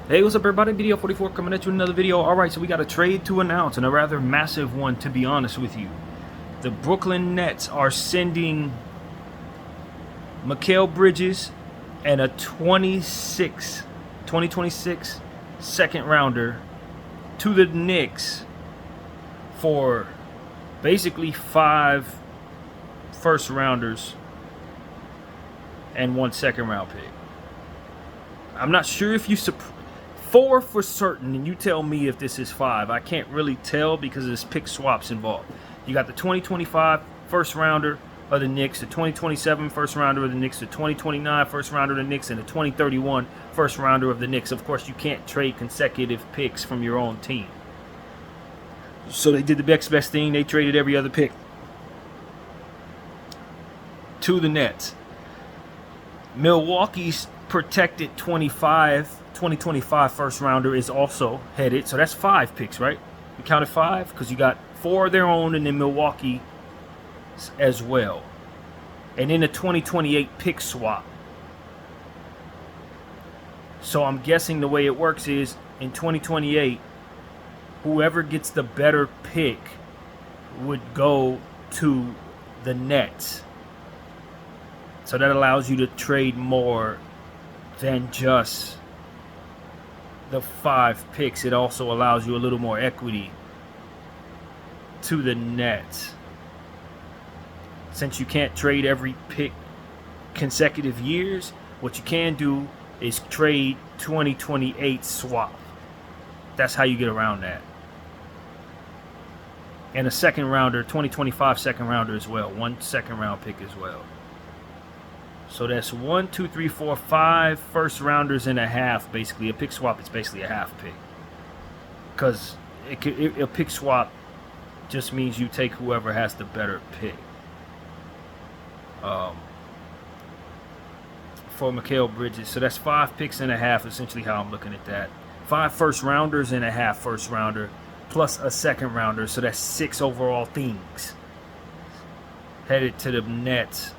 Hey, what's up everybody? Video 44 coming at you with another video. Alright, so we got a trade to announce, and a rather massive one, to be honest with you. The Brooklyn Nets are sending Mikal Bridges and a 2026 second rounder to the Knicks for basically 5 first rounders and 1 second round pick. I'm not sure if you 4 for certain, and you tell me if this is 5. I can't really tell because there's pick swaps involved. You got the 2025 first rounder of the Knicks, the 2027 first rounder of the Knicks, the 2029 first rounder of the Knicks, and the 2031 first rounder of the Knicks. Of course, you can't trade consecutive picks from your own team. So they did the next best thing. They traded every other pick to the Nets. Milwaukee's protected 2025 first rounder is also headed. So that's 5 picks, right? We counted 5 because you got 4 of their own and then Milwaukee as well. And then the 2028 pick swap. So I'm guessing the way it works is in 2028, whoever gets the better pick would go to the Nets. So that allows you to trade more than just the 5 picks. It also allows you a little more equity to the Nets. Since you can't trade every pick consecutive years, what you can do is trade 2028 swap. That's how you get around that. And a second rounder, 2025 second rounder as well. 1 second round pick as well. So that's 1, 2, 3, 4, 5 first rounders and a half. Basically, a pick swap is basically a half pick, because a pick swap just means you take whoever has the better pick. For Mikal Bridges, so that's 5 picks and a half. Essentially, how I'm looking at that: 5 first rounders and a half first rounder, plus a second rounder. So that's 6 overall things headed to the Nets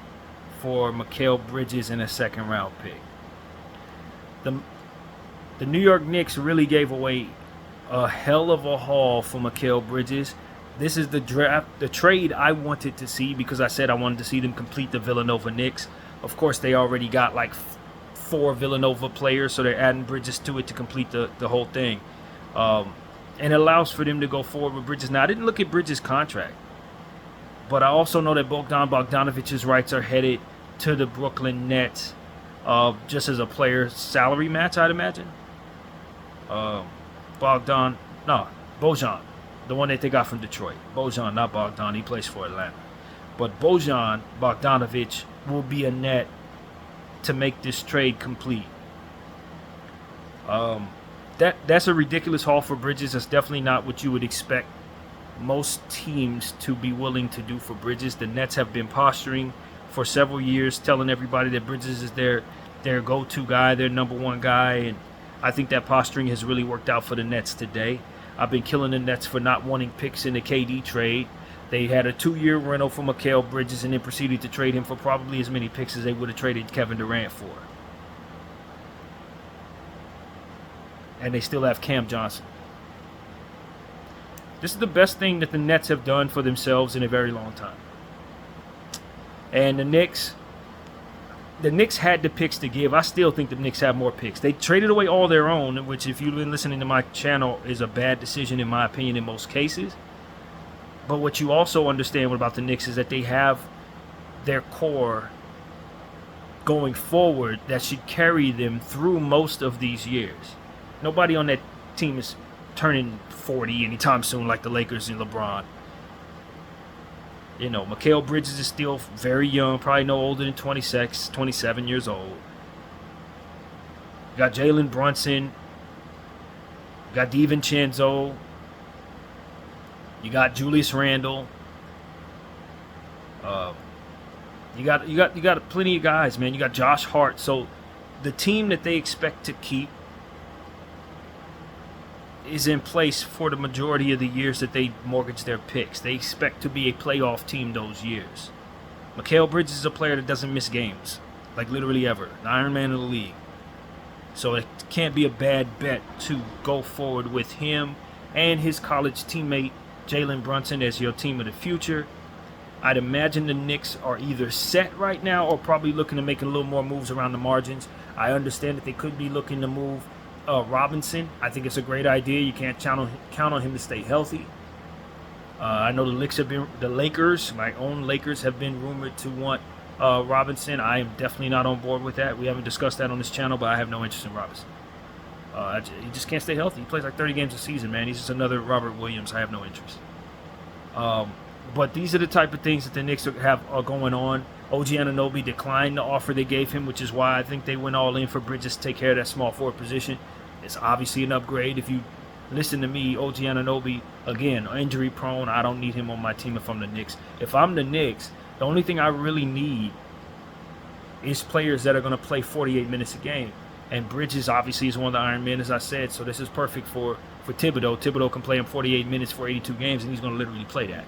for Mikal Bridges and a second round pick. The New York Knicks really gave away a hell of a haul for Mikal Bridges. This is the trade I wanted to see, because I said I wanted to see them complete the Villanova Knicks. Of course, they already got like 4 Villanova players, so they're adding Bridges to it to complete the whole thing. And it allows for them to go forward with Bridges. Now, I didn't look at Bridges' contract, but I also know that Bogdanovic's rights are headed to the Brooklyn Nets, just as a player salary match, I'd imagine. Bojan, the one that they got from Detroit. Bojan, not Bogdan. He plays for Atlanta. But Bogdanovic will be a net to make this trade complete. That's a ridiculous haul for Bridges. That's definitely not what you would expect most teams to be willing to do for Bridges. The Nets have been posturing for several years, telling everybody that Bridges is their go-to guy, their number 1 guy, and I think that posturing has really worked out for the Nets today. I've been killing the Nets for not wanting picks in the KD trade. They had a 2-year rental for Mikal Bridges and then proceeded to trade him for probably as many picks as they would have traded Kevin Durant for. And they still have Cam Johnson. This is the best thing that the Nets have done for themselves in a very long time. And the Knicks had the picks to give. I still think the Knicks have more picks. They traded away all their own, which, if you've been listening to my channel, is a bad decision in my opinion in most cases. But what you also understand about the Knicks is that they have their core going forward that should carry them through most of these years. Nobody on that team is turning 40 anytime soon like the Lakers and LeBron. You know, Mikal Bridges is still very young, probably no older than 26, 27 years old. You got Jalen Brunson. You got DiVincenzo. You got Julius Randle. You got plenty of guys, man. You got Josh Hart. So the team that they expect to keep is in place for the majority of the years that they mortgage their picks. They expect to be a playoff team those years. Mikal Bridges is a player that doesn't miss games, like literally ever. The Iron Man of the league. So it can't be a bad bet to go forward with him and his college teammate Jalen Brunson as your team of the future. I'd imagine the Knicks are either set right now or probably looking to make a little more moves around the margins. I understand that they could be looking to move Robinson. I think it's a great idea. You can't count on him to stay healthy. I know the Lakers, my own Lakers, have been rumored to want Robinson. I am definitely not on board with that. We haven't discussed that on this channel, but I have no interest in Robinson. He just can't stay healthy. He plays like 30 games a season, man. He's just another Robert Williams. I have no interest. But these are the type of things that the Knicks are going on. OG Anunoby declined the offer they gave him, which is why I think they went all in for Bridges to take care of that small forward position. It's obviously an upgrade. If you listen to me, OG Anunoby, again, injury prone. I don't need him on my team if I'm the Knicks. If I'm the Knicks, the only thing I really need is players that are going to play 48 minutes a game. And Bridges obviously is one of the Iron Men, as I said, so this is perfect for Thibodeau. Thibodeau can play him 48 minutes for 82 games, and he's going to literally play that.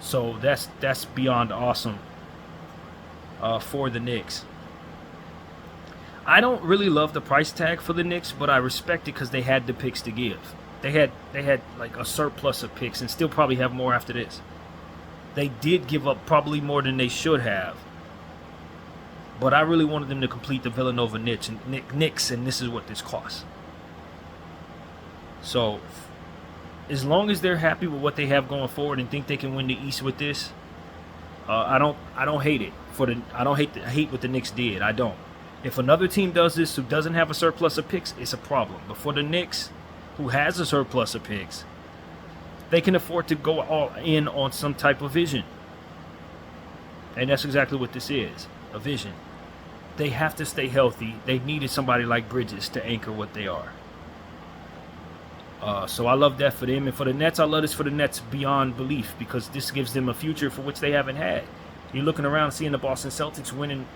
So that's beyond awesome for the Knicks. I don't really love the price tag for the Knicks, but I respect it because they had the picks to give. They had like a surplus of picks and still probably have more after this. They did give up probably more than they should have. But I really wanted them to complete the Villanova Knicks, and this is what this costs. So, as long as they're happy with what they have going forward and think they can win the East with this, I don't hate it. I don't hate what the Knicks did. I don't. If another team does this who doesn't have a surplus of picks, it's a problem. But for the Knicks, who has a surplus of picks, they can afford to go all in on some type of vision. And that's exactly what this is, a vision. They have to stay healthy. They needed somebody like Bridges to anchor what they are. So I love that for them. And for the Nets, I love this for the Nets beyond belief because this gives them a future for which they haven't had. You're looking around seeing the Boston Celtics winning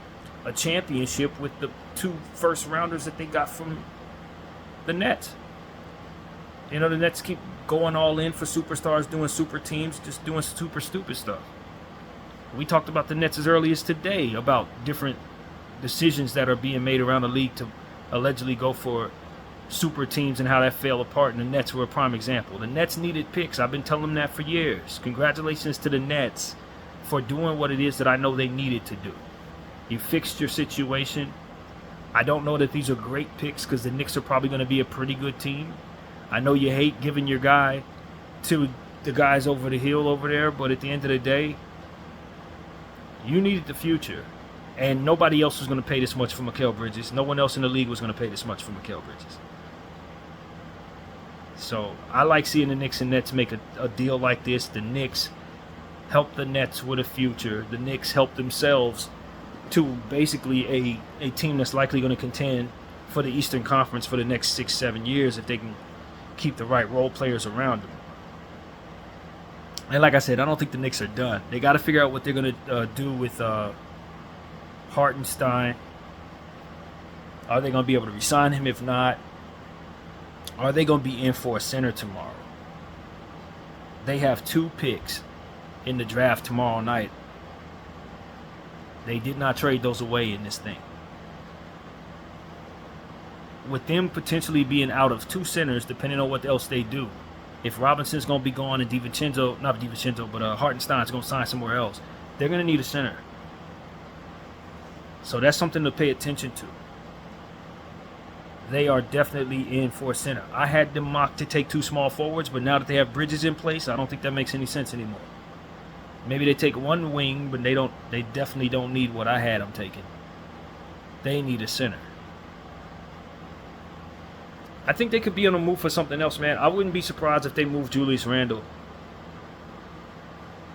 a championship with the 2 first-rounders that they got from the Nets. You know, the Nets keep going all in for superstars, doing super teams, just doing super stupid stuff. We talked about the Nets as early as today about different decisions that are being made around the league to allegedly go for super teams and how that fell apart, and the Nets were a prime example. The Nets needed picks. I've been telling them that for years. Congratulations to the Nets for doing what it is that I know they needed to do. You fixed your situation. I don't know that these are great picks because the Knicks are probably going to be a pretty good team. I know you hate giving your guy to the guys over the hill over there, but at the end of the day, you needed the future. And nobody else was going to pay this much for Mikal Bridges. No one else in the league was going to pay this much for Mikal Bridges. So I like seeing the Knicks and Nets make a deal like this. The Knicks help the Nets with a future. The Knicks help themselves to basically a team that's likely going to contend for the Eastern Conference for the next 6-7 years if they can keep the right role players around them. And like I said, I don't think the Knicks are done. They got to figure out what they're going to do with Hartenstein. Are they going to be able to re-sign him? If not, are they going to be in for a center tomorrow? They have 2 picks in the draft tomorrow night. They did not trade those away in this thing. With them potentially being out of 2 centers, depending on what else they do, if Robinson's going to be gone and Hartenstein's going to sign somewhere else, they're going to need a center. So that's something to pay attention to. They are definitely in for a center. I had them mocked to take 2 small forwards, but now that they have Bridges in place, I don't think that makes any sense anymore. Maybe they take 1 wing, but they definitely don't need what I had them taking. They need a center. I think they could be on a move for something else, man. I wouldn't be surprised if they move Julius Randle.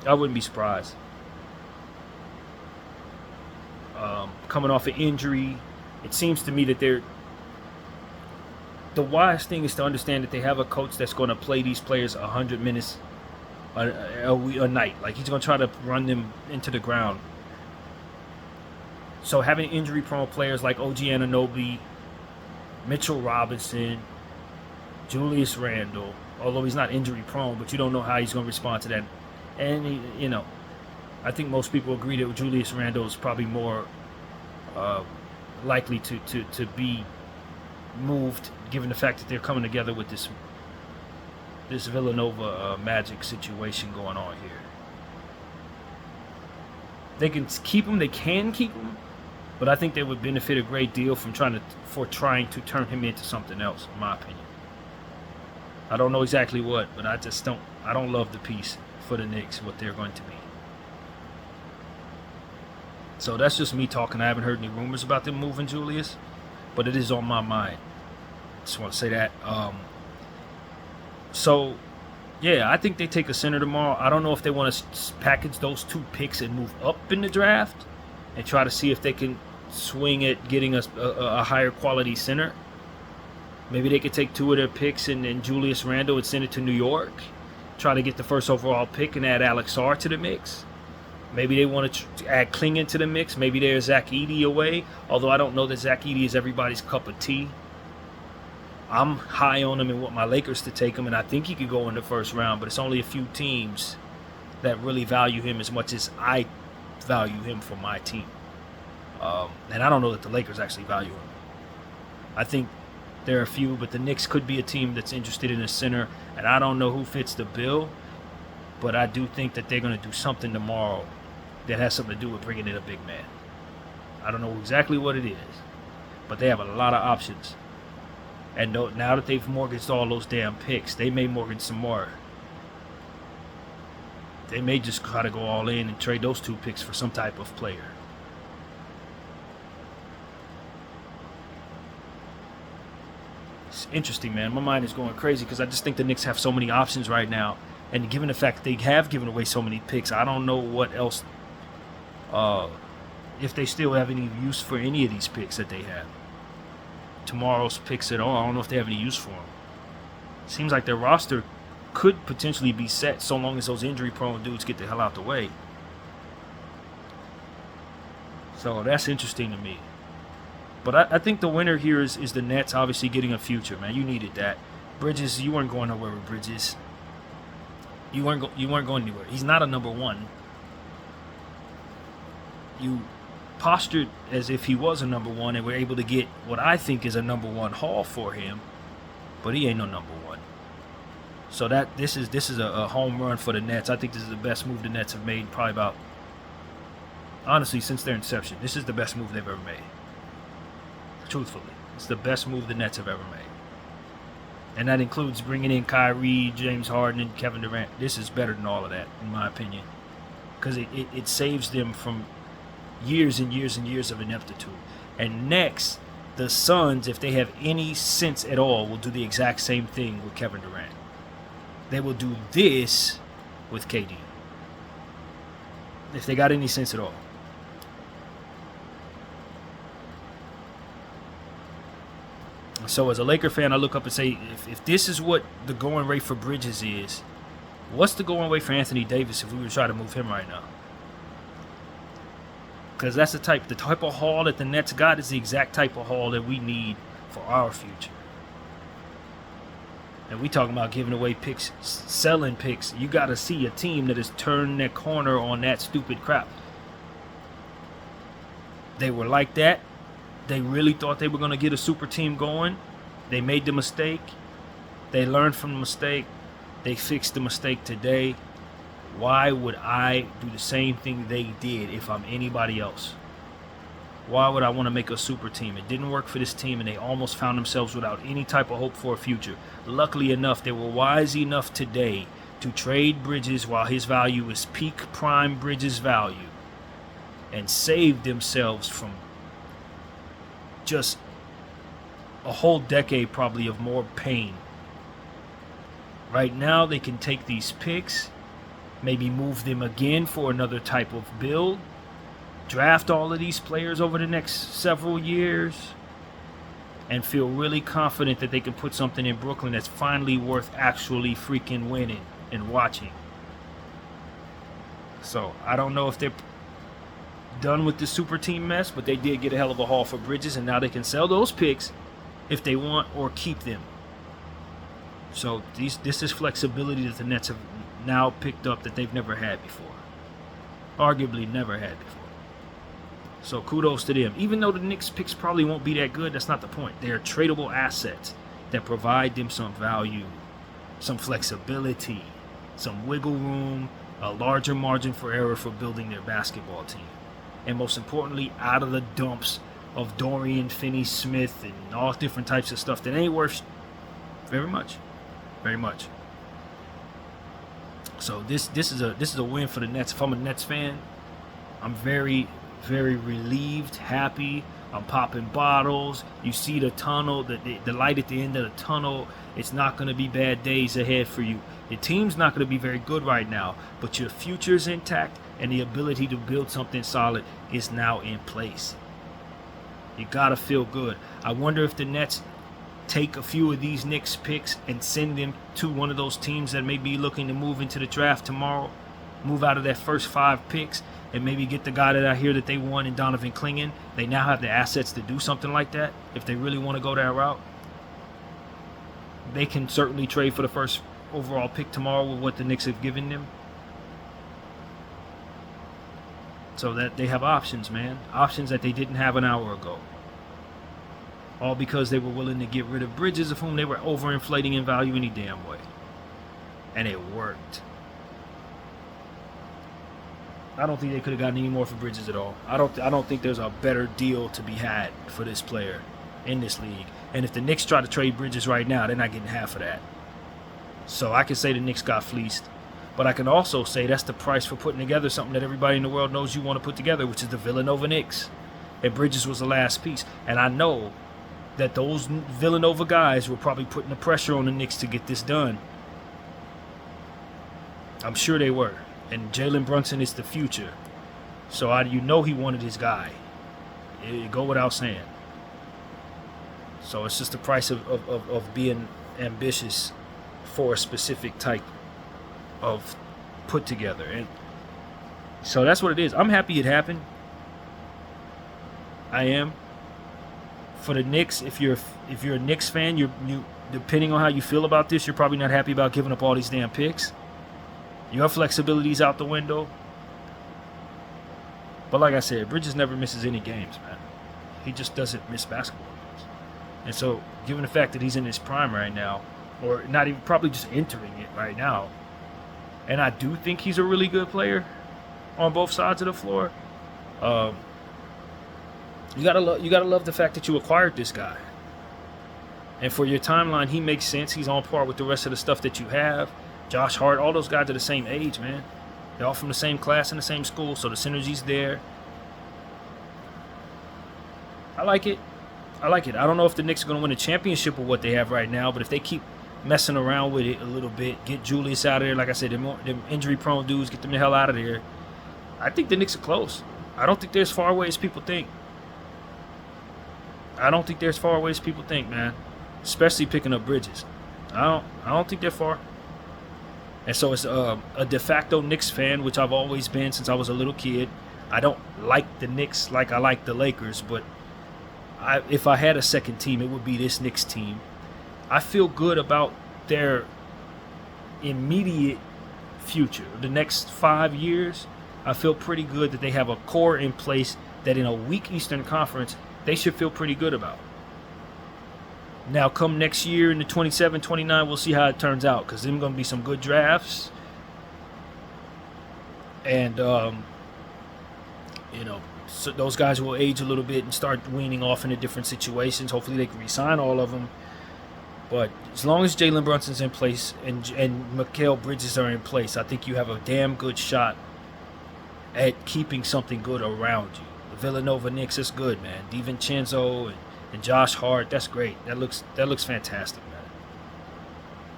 I wouldn't be surprised. Coming off an injury, it seems to me that the wise thing is to understand that they have a coach that's going to play these players 100 minutes a night. Like, he's going to try to run them into the ground. So having injury-prone players like OG Anunoby, Mitchell Robinson, Julius Randle, although he's not injury-prone, but you don't know how he's going to respond to that. And, I think most people agree that Julius Randle is probably more likely to be moved, given the fact that they're coming together with this Villanova Magic situation going on here. They can keep him. They can keep him, but I think they would benefit a great deal from trying to turn him into something else, in my opinion. I don't know exactly what, but I don't love the piece for the Knicks, what they're going to be. So that's just me talking. I haven't heard any rumors about them moving Julius, but it is on my mind. Just want to say that. So, yeah, I think they take a center tomorrow. I don't know if they want to package those 2 picks and move up in the draft and try to see if they can swing at getting a higher quality center. Maybe they could take 2 of their picks and Julius Randle and send it to New York. Try to get the first overall pick and add Alex Sarr to the mix. Maybe they want to add Klingon to the mix. Maybe there's Zach Edey away, although I don't know that Zach Edey is everybody's cup of tea. I'm high on him and want my Lakers to take him, and I think he could go in the first round, but it's only a few teams that really value him as much as I value him for my team. And I don't know that the Lakers actually value him. I think there are a few, but the Knicks could be a team that's interested in a center, and I don't know who fits the bill, but I do think that they're going to do something tomorrow that has something to do with bringing in a big man. I don't know exactly what it is, but they have a lot of options. And now that they've mortgaged all those damn picks, they may mortgage some more. They may just try to go all in and trade those 2 picks for some type of player. It's interesting, man. My mind is going crazy because I just think the Knicks have so many options right now. And given the fact that they have given away so many picks, I don't know what else, if they still have any use for any of these picks that they have. Tomorrow's picks at all, I don't know if they have any use for them. Seems like their roster could potentially be set so long as those injury-prone dudes get the hell out the way. So that's interesting to me. But I think the winner here is the Nets obviously getting a future, man. You needed that. Bridges, you weren't going nowhere with Bridges. You weren't going anywhere. He's not a number 1. You postured as if he was a number 1 and were able to get what I think is a number 1 haul for him, but he ain't no number 1. So this is a home run for the Nets. I think this is the best move the Nets have made probably about, honestly, since their inception. This is the best move they've ever made. Truthfully, it's the best move the Nets have ever made. And that includes bringing in Kyrie, James Harden, and Kevin Durant. This is better than all of that, in my opinion, because it saves them from years and years and years of ineptitude. And next, the Suns, if they have any sense at all, will do the exact same thing with Kevin Durant. They will do this with KD. If they got any sense at all. So as a Laker fan, I look up and say, if this is what the going rate for Bridges is, what's the going rate for Anthony Davis if we were to try to move him right now? Because that's the type of haul that the Nets got is the exact type of haul that we need for our future. And we talking about giving away picks, selling picks. You got to see a team that has turned their corner on that stupid crap. They were like that. They really thought they were going to get a super team going. They made the mistake. They learned from the mistake. They fixed the mistake today. Why would I do the same thing they did if I'm anybody else? Why would I want to make a super team? It didn't work for this team, and they almost found themselves without any type of hope for a future. Luckily enough, they were wise enough today to trade Bridges while his value is peak prime Bridges value and save themselves from just a whole decade probably of more pain. Right now they can take these picks, maybe move them again for another type of build, draft all of these players over the next several years, and feel really confident that they can put something in Brooklyn that's finally worth actually freaking winning and watching. So I don't know if they're done with the super team mess, but they did get a hell of a haul for Bridges, and now they can sell those picks if they want or keep them. So this is flexibility that the Nets have now picked up that they've never had before. Arguably never had before. So kudos to them. Even though the Knicks picks probably won't be that good, that's not the point. They are tradable assets that provide them some value, some flexibility, some wiggle room, a larger margin for error for building their basketball team. And most importantly, out of the dumps of Dorian Finney-Smith and all different types of stuff that ain't worth very much. Very much. So this is a win for the Nets. If I'm a Nets fan, I'm very, very relieved, happy. I'm popping bottles. You see the tunnel, the light at the end of the tunnel. It's not going to be bad days ahead for you. Your team's not going to be very good right now, but your future's intact and the ability to build something solid is now in place. You got to feel good. I wonder if the Nets take a few of these Knicks picks and send them to one of those teams that may be looking to move into the draft tomorrow, move out of that first 5 picks, and maybe get the guy that I hear that they want in Donovan Clingan. They now have the assets to do something like that if they really want to go that route. They can certainly trade for the first overall pick tomorrow with what the Knicks have given them. So that they have options, man. Options that they didn't have an hour ago. All because they were willing to get rid of Bridges, of whom they were overinflating in value any damn way. And it worked. I don't think they could have gotten any more for Bridges at all. I don't think there's a better deal to be had for this player in this league. And if the Knicks try to trade Bridges right now, they're not getting half of that. So I can say the Knicks got fleeced. But I can also say that's the price for putting together something that everybody in the world knows you want to put together, which is the Villanova Knicks. And Bridges was the last piece. And I know that those Villanova guys were probably putting the pressure on the Knicks to get this done. I'm sure they were. And Jalen Brunson is the future. So you know he wanted his guy. It go without saying. So it's just the price of being ambitious for a specific type of put together. And so that's what it is. I'm happy it happened. I am. For the Knicks, if you're a Knicks fan, you depending on how you feel about this, you're probably not happy about giving up all these damn picks. Your flexibility's out the window. But like I said, Bridges never misses any games, man. He just doesn't miss basketball games. And so, given the fact that he's in his prime right now, or not even, probably just entering it right now, and I do think he's a really good player on both sides of the floor. You gotta love the fact that you acquired this guy. And for your timeline, he makes sense. He's on par with the rest of the stuff that you have. Josh Hart, all those guys are the same age, man. They're all from the same class and the same school, so the synergy's there. I like it. I don't know if the Knicks are going to win a championship with what they have right now, but if they keep messing around with it a little bit, get Julius out of there, like I said, them injury-prone dudes, get them the hell out of there, I think the Knicks are close. I don't think they're as far away as people think. Man. Especially picking up Bridges. I don't think they're far. And so it's a de facto Knicks fan, which I've always been since I was a little kid. I don't like the Knicks like I like the Lakers, but if I had a second team, it would be this Knicks team. I feel good about their immediate future. The next 5 years, I feel pretty good that they have a core in place that in a weak Eastern Conference, they should feel pretty good about. Now, come next year in the 27, 29, we'll see how it turns out, because there's going to be some good drafts. And, so those guys will age a little bit and start weaning off into different situations. Hopefully they can re-sign all of them. But as long as Jalen Brunson's in place and Mikal Bridges are in place, I think you have a damn good shot at keeping something good around you. The Villanova Knicks is good, man. DiVincenzo and Josh Hart, that's great. That looks fantastic, man.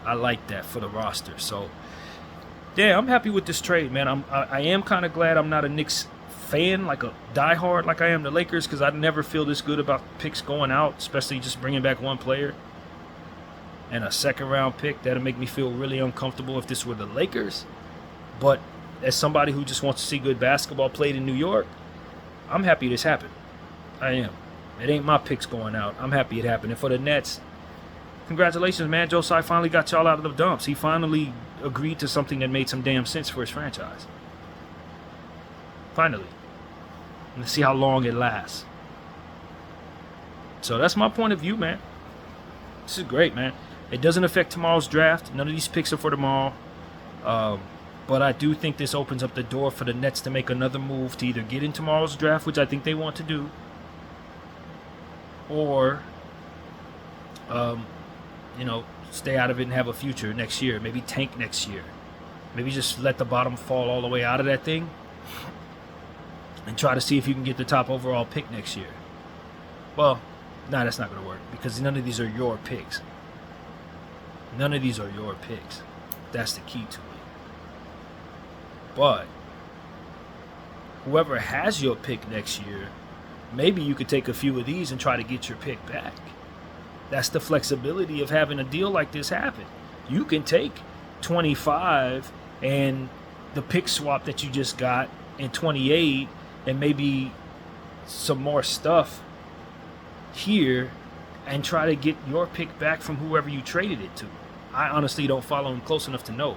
I like that for the roster. So, yeah, I'm happy with this trade, man. I am kind of glad I'm not a Knicks fan, like a diehard like I am the Lakers, because I never feel this good about picks going out, especially just bringing back one player. And a second-round pick, that'll make me feel really uncomfortable if this were the Lakers. But as somebody who just wants to see good basketball played in New York, I'm happy this happened. I am. It ain't my picks going out. I'm happy it happened. And for the Nets, congratulations, man. Joe Tsai finally got y'all out of the dumps. He finally agreed to something that made some damn sense for his franchise. Finally. and see how long it lasts. So that's my point of view, man. This is great, man. It doesn't affect tomorrow's draft. None of these picks are for tomorrow. But I do think this opens up the door for the Nets to make another move to either get in tomorrow's draft, which I think they want to do, or, stay out of it and have a future next year. Maybe tank next year. Maybe just let the bottom fall all the way out of that thing and try to see if you can get the top overall pick next year. Well, that's not going to work because none of these are your picks. None of these are your picks. That's the key to it. But whoever has your pick next year, maybe you could take a few of these and try to get your pick back. That's the flexibility of having a deal like this happen. You can take 25 and the pick swap that you just got in 28 and maybe some more stuff here and try to get your pick back from whoever you traded it to. I honestly don't follow them close enough to know.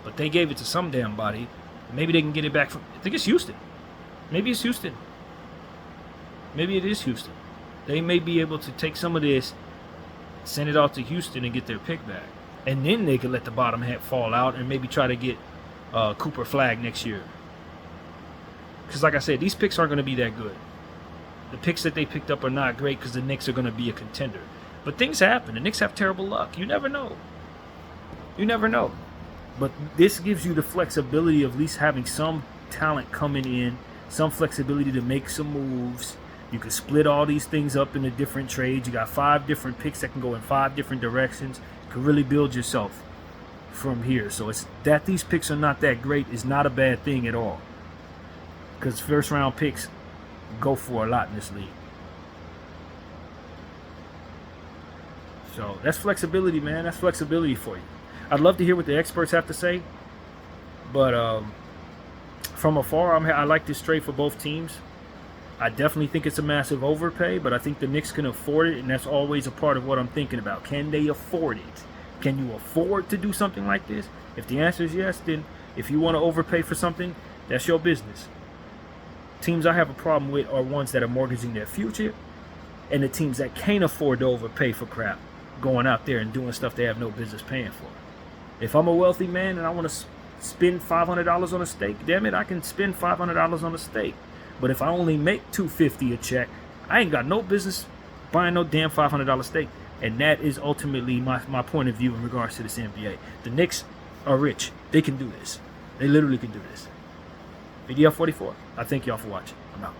But they gave it to some damn body. Maybe they can get it back from... I think it's Houston. Maybe it's Houston. Maybe it is Houston. They may be able to take some of this, send it off to Houston and get their pick back. And then they could let the bottom half fall out and maybe try to get Cooper Flagg next year. Because like I said, these picks aren't going to be that good. The picks that they picked up are not great because the Knicks are going to be a contender. But things happen. The Knicks have terrible luck. You never know. You never know. But this gives you the flexibility of at least having some talent coming in, some flexibility to make some moves. You can split all these things up into different trades. You got 5 different picks that can go in 5 different directions. You can really build yourself from here. So it's that these picks are not that great is not a bad thing at all. Because first round picks go for a lot in this league. So that's flexibility, man. That's flexibility for you. I'd love to hear what the experts have to say, but from afar, I like this trade for both teams. I definitely think it's a massive overpay, but I think the Knicks can afford it, and that's always a part of what I'm thinking about. Can they afford it? Can you afford to do something like this? If the answer is yes, then if you want to overpay for something, that's your business. Teams I have a problem with are ones that are mortgaging their future, and the teams that can't afford to overpay for crap, going out there and doing stuff they have no business paying for. If I'm a wealthy man and I want to spend $500 on a steak, damn it, I can spend $500 on a steak. But if I only make $250 a check, I ain't got no business buying no damn $500 steak. And that is ultimately my point of view in regards to this NBA. The Knicks are rich. They can do this. They literally can do this. VDL 44. I thank y'all for watching. I'm out.